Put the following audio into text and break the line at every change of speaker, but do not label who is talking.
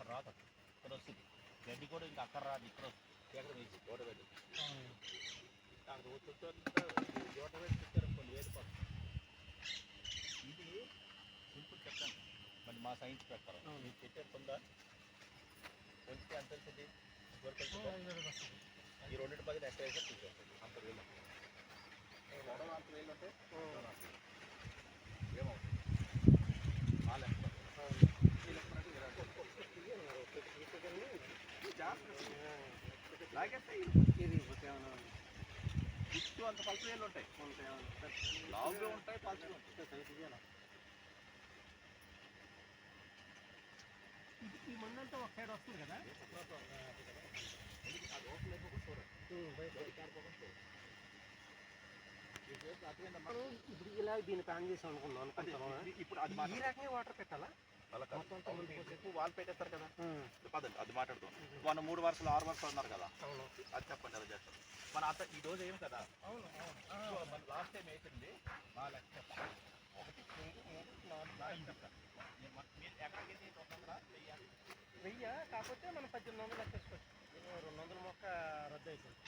అక్కడ రాదు, ఇక్కడ వస్తుంది. గడ్డి కూడా ఇంకా అక్కడ రాదు, ఇక్కడ వస్తుంది. ఎక్కడ వేసి జోట పెట్టి అక్కడ చుట్టూ జోట పెట్టి చుట్టారనుకోండి వేడిపోతుంది. ఇది సింపుల్ చెప్తాను, మరి మా సైన్స్ ప్రకారం మీరు పెట్టారు కొందా కొంచెం ఎంత వచ్చింది ఈ రెండింటి బదులు ఎక్కడ వేసా తీసుకొస్తుంది. అంత వేలు గొడవ అంత వేలు ఉంటే ఏమవుతుంది ఆ లెక్క లాగేస్తే ఇచ్చు అంత పలుపు వేలు ఉంటాయి, లావుగా ఉంటాయి, పలుపు ఉంటాయి.
ఈ మందంతా ఒక సైడ్ వస్తుంది కదా, ఇప్పుడు ఇలా దీన్ని ప్లాన్ చేసాం అనుకున్నాం
ఇప్పుడు అది
ఈ రకంగా వాటర్ పెట్టాలా?
వాళ్ళు పెట్టేస్తారు కదా, పదండి అది మాట్లాడుతాం. మన 3 వరుసలు 6 వరుసలు ఉన్నారు కదా, అది చెప్పండి ఎలా చేస్తారు. మన అంత ఈ రోజు ఏం కదా, మన లాస్ట్ టైం వేసింది నా లెక్క చెప్పండి. 1 2 3 4 మీరు ఎక్కడికి వెయ్యాలి
1000, కాకపోతే మనం 1800 లెక్కేసుకోవచ్చు. 200 మొక్క రద్దు అయిపోయింది.